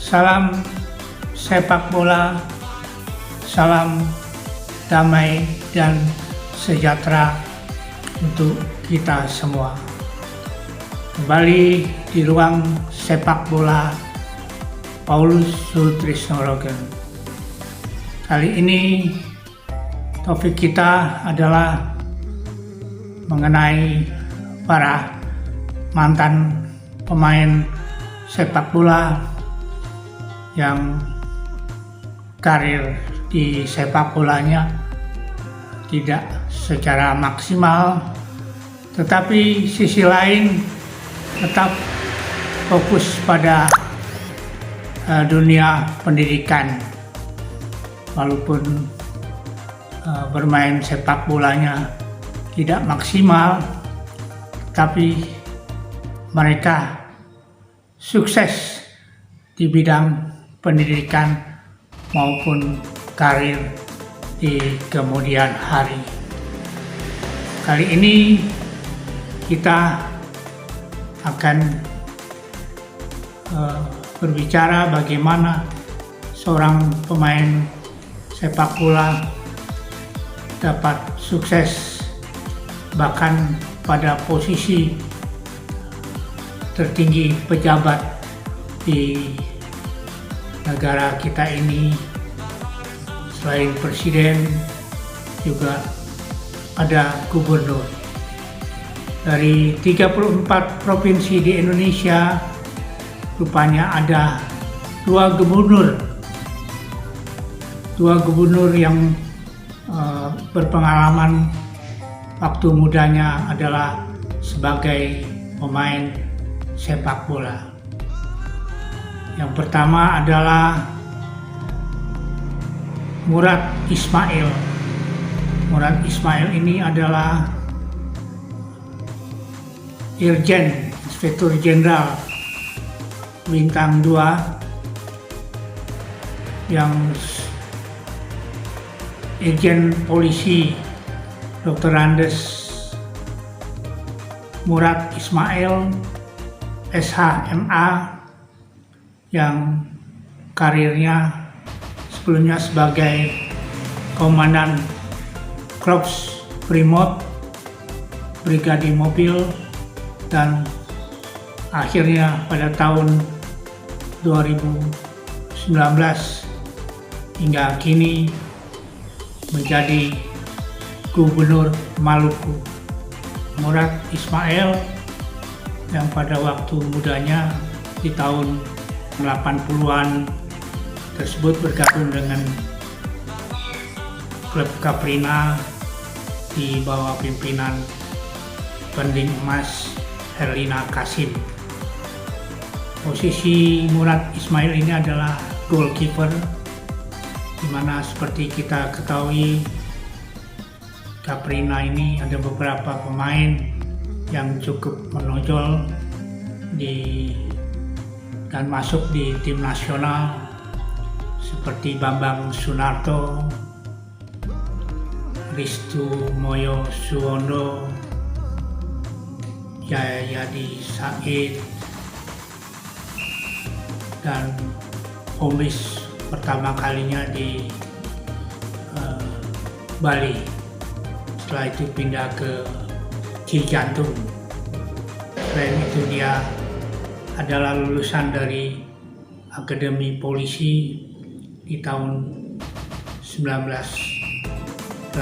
Salam sepak bola, salam damai dan sejahtera untuk kita semua. Kembali di ruang sepak bola Paulus Sultrisno Rogen. Kali ini topik kita adalah mengenai para mantan pemain sepak bola yang karir di sepak bolanya tidak secara maksimal, tetapi sisi lain tetap fokus pada dunia pendidikan, walaupun bermain sepak bolanya tidak maksimal, tapi mereka sukses di bidang pendidikan maupun karir di kemudian hari. Kali ini kita akan berbicara bagaimana seorang pemain sepak bola dapat sukses bahkan pada posisi tertinggi pejabat di negara kita ini. Selain presiden juga ada gubernur. Dari 34 provinsi di Indonesia rupanya ada dua gubernur yang berpengalaman waktu mudanya adalah sebagai pemain sepak bola. Yang pertama adalah Murad Ismail. Murad Ismail ini adalah Irjen, Inspektur Jenderal Bintang 2 yang Irjen Polisi Dr. Andes Murad Ismail SH.MA yang karirnya sebelumnya sebagai Komandan Korps Brimob Brigade Mobil, dan akhirnya pada tahun 2019 hingga kini menjadi Gubernur Maluku. Murad Ismail yang pada waktu mudanya di tahun 80-an tersebut bergabung dengan klub Caprina di bawah pimpinan Pending Emas Herlina Kasim. Posisi Murad Ismail ini adalah goalkeeper, di mana seperti kita ketahui Caprina ini ada beberapa pemain yang cukup menonjol dan masuk di tim nasional seperti Bambang Sunarto, Ristu Moyo Suwondo, Jayadi Said, dan Omis pertama kalinya di Bali. Setelah itu pindah ke Cijantung. Selain itu dia adalah lulusan dari Akademi Polisi di tahun 1985.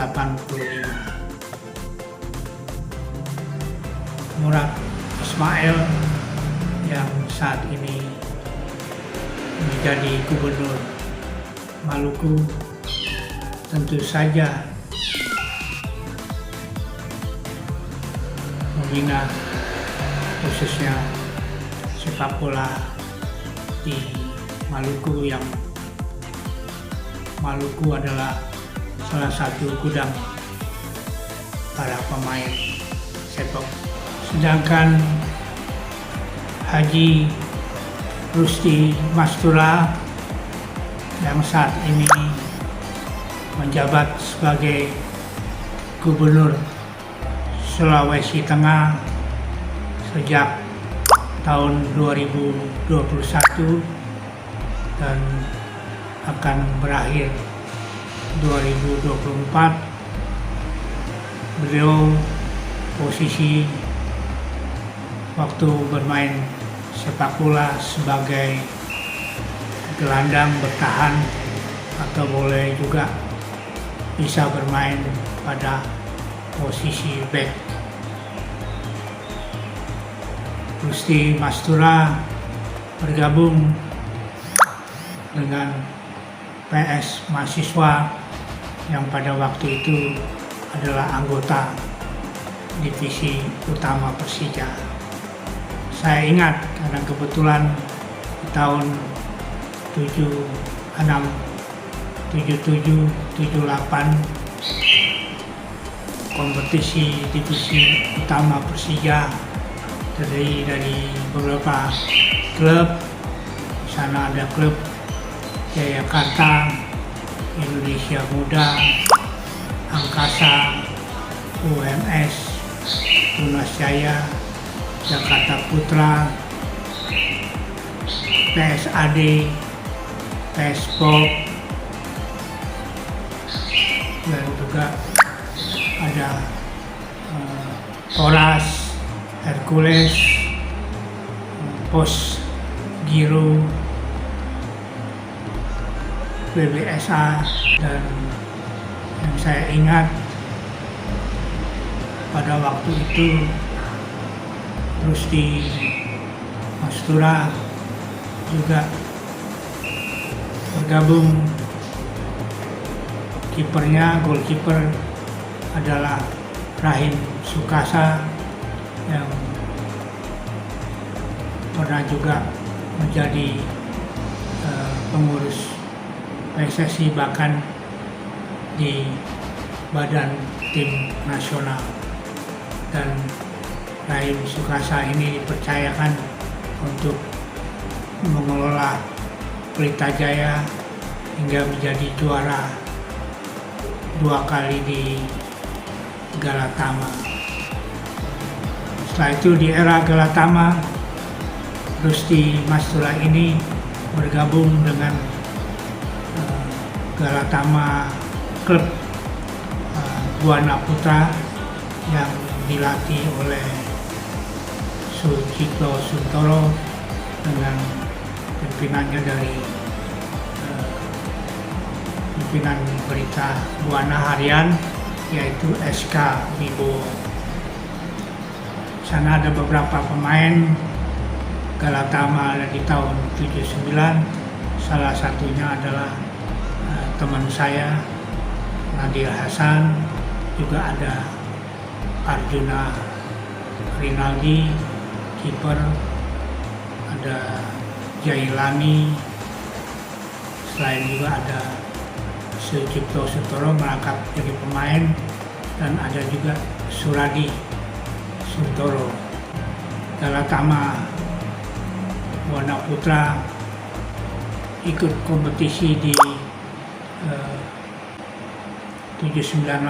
Murad Ismail yang saat ini menjadi Gubernur Maluku tentu saja membina khususnya sepak bola di Maluku, yang Maluku adalah salah satu gudang para pemain sepak. Sedangkan Haji Rusti Mastura yang saat ini menjabat sebagai Gubernur Sulawesi Tengah sejak tahun 2021 dan akan berakhir 2024. Beliau posisi waktu bermain sepak bola sebagai gelandang bertahan atau boleh juga bisa bermain pada posisi back. Rusti Mastura bergabung dengan PS Mahasiswa yang pada waktu itu adalah anggota divisi utama Persija. Saya ingat karena kebetulan di tahun 76, 77, 78 kompetisi divisi utama Persija terdiri dari beberapa klub. Di sana ada klub Jayakarta, Indonesia Muda, Angkasa, UMS, Tunas Jaya, Jakarta Putra, PSAD, PSPOP, dan juga ada Koras, Hercules, Pos Giro, BBSA, dan yang saya ingat pada waktu itu Rusti Mastura juga bergabung. Kipernya, goalkeeper adalah Rahim Sukasa yang pernah juga menjadi pengurus PSSI bahkan di badan tim nasional. Dan Rahim Sukasa ini dipercayakan untuk mengelola Pelita Jaya hingga menjadi juara 2 kali di Galatama. Setelah itu di era Galatama, Rusti Mastura ini bergabung dengan Galatama klub Buana Putra yang dilatih oleh Sucipto Suntoro dengan pimpinannya dari pimpinan berita Buana Harian yaitu SK Wibowo. Sana ada beberapa pemain Galatama di tahun 79, salah satunya adalah teman saya Nadir Hasan, juga ada Arjuna Rinaldi, kiper, ada Jailani, selain juga ada Sucipto Suntoro merangkap jadi pemain, dan ada juga Suradi Suntoro. Galatama Buana Putra ikut kompetisi di 79-80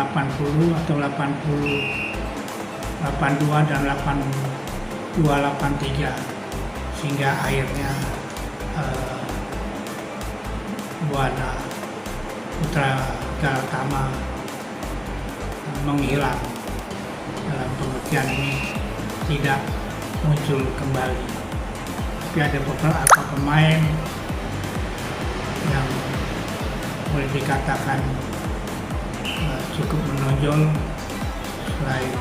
atau 80-82 dan 82-83 sehingga akhirnya Buana Putra Galatama menghilang. Dalam pengertian ini tidak muncul kembali. Tapi ada beberapa pemain yang boleh dikatakan cukup menonjol selain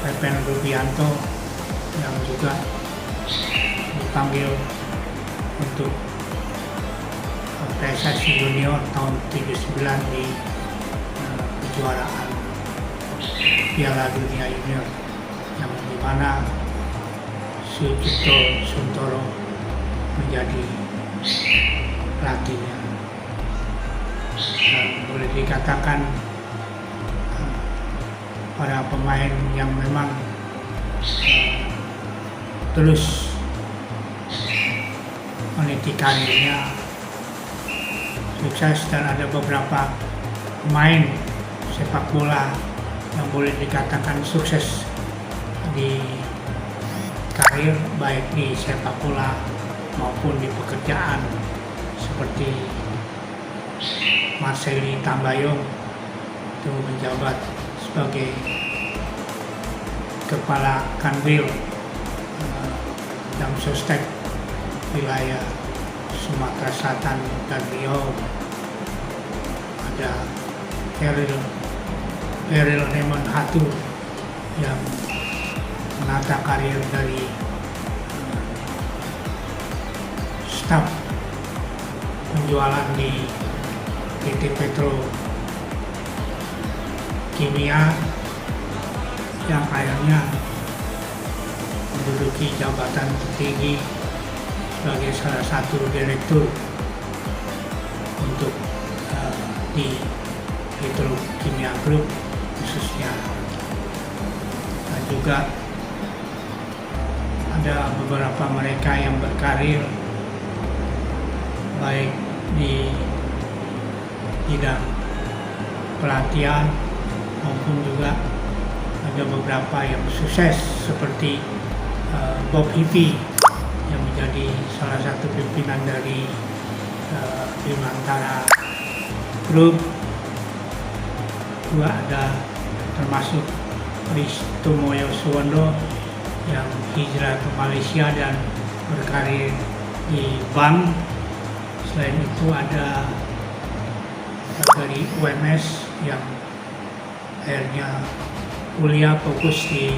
Pepen Rubianto yang juga dipanggil untuk PSSI Junior tahun 79 di kejuaraan Piala Dunia Junior yang dimana Sucipto Suntoro menjadi pelatihnya. Dan boleh dikatakan para pemain yang memang terus meniti karirnya sukses, dan ada beberapa pemain sepak bola yang boleh dikatakan sukses di karir baik di sepak bola maupun di pekerjaan seperti Marcelli Tambayong itu menjabat sebagai Kepala Kanwil Damsostek wilayah Sumatera Selatan dan Riau. Ada Eril Raymond Hatu yang menata karir dari staf penjualan di PT Petro Kimia yang akhirnya menduduki jabatan tertinggi sebagai salah satu direktur untuk di Petro Kimia Group khususnya. Dan juga ada beberapa mereka yang berkarir baik di bidang pelatihan maupun juga ada beberapa yang sukses seperti Bob Hippie yang menjadi salah satu pimpinan dari Bimantara Group. Juga ada termasuk Risto Moyo Suwondo yang hijrah ke Malaysia dan berkarir di bank. Selain itu ada dari UMS yang akhirnya kuliah fokus di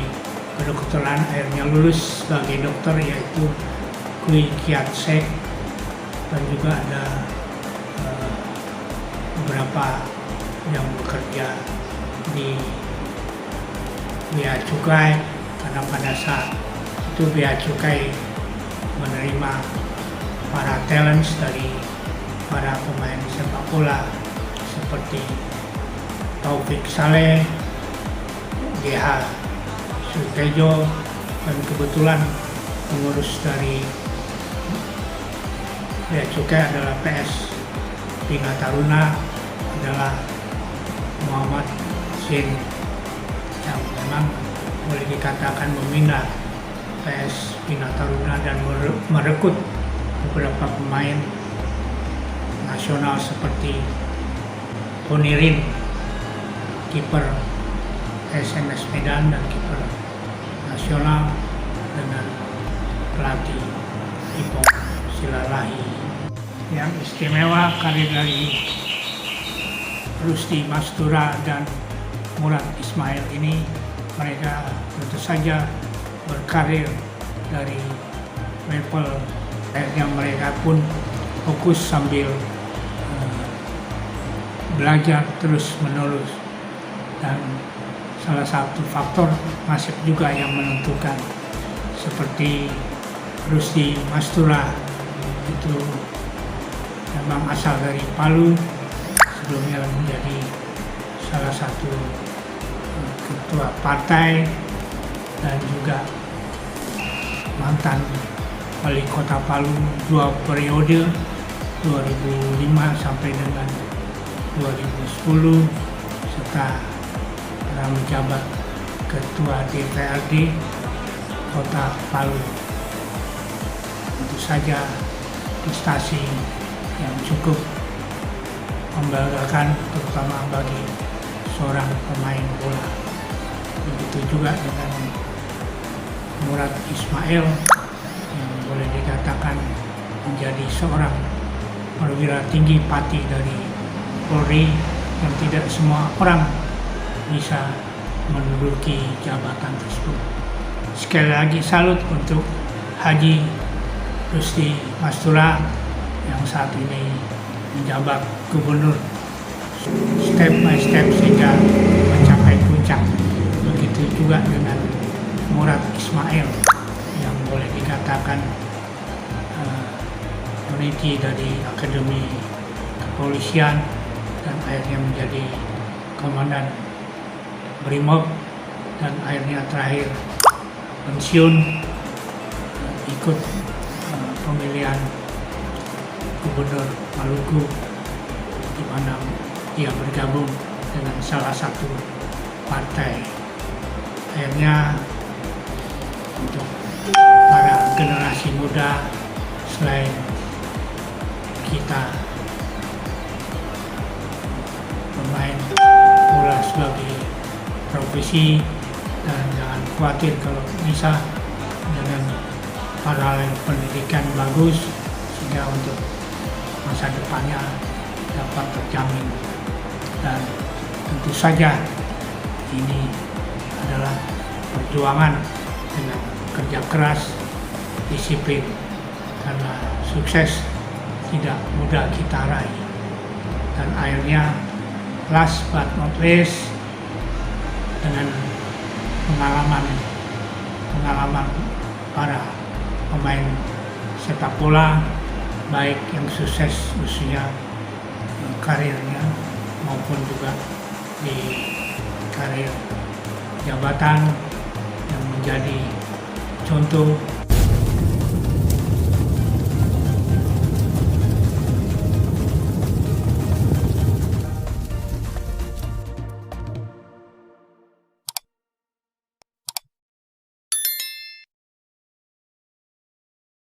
kedokteran, akhirnya lulus sebagai dokter, yaitu Kui Kiat Sek. Dan juga ada beberapa yang bekerja di Bea Cukai, karena pada saat itu Bea Cukai menerima para talents dari para pemain sepak bola seperti Taufik Saleh, GH Sutejo, dan kebetulan pengurus dari Bea Cukai adalah PS Bina Taruna adalah Muhammad Sin yang memang boleh dikatakan membina PS Bina Taruna dan merekrut beberapa pemain nasional seperti Ponirin, kiper SMS Medan dan kiper nasional, dengan pelatih Ipong Silalahi. Yang istimewa karir dari Rusdi Mastura dan Murad Ismail ini, mereka tentu saja berkarir dari level yang mereka pun fokus sambil belajar terus menerus, dan salah satu faktor nasib juga yang menentukan. Seperti Rusdi Mastura itu memang asal dari Palu, sebelumnya menjadi salah satu ketua partai dan juga mantan wali kota Palu 2 periode 2005 sampai dengan 2010, serta pernah menjabat ketua DPRD kota Palu. Tentu saja prestasi yang cukup membanggakan, terutama bagi seorang pemain bola. Begitu juga dengan Murad Ismail yang boleh dikatakan menjadi seorang perwira tinggi Pati dari Polri, yang tidak semua orang bisa menduduki jabatan tersebut. Sekali lagi salut untuk Haji Rusdi Mastura yang saat ini menjabat gubernur step by step sehingga mencapai puncak. Begitu juga dengan Murad Ismail yang boleh dikatakan peneliti dari Akademi Kepolisian dan akhirnya menjadi komandan Brimob, dan akhirnya terakhir pensiun ikut pemilihan gubernur Maluku, di mana ia bergabung dengan salah satu partai. Akhirnya untuk para generasi muda selain kita bermain bola sebagai profesi, dan jangan khawatir kalau bisa dengan paralel pendidikan bagus sehingga untuk masa depannya dapat terjamin. Dan tentu saja ini adalah perjuangan dengan kerja keras, disiplin, karena sukses tidak mudah kita raih. Dan akhirnya last but not least, dengan pengalaman para pemain sepak bola baik yang sukses usia karirnya maupun juga di karir jabatan yang menjadi contoh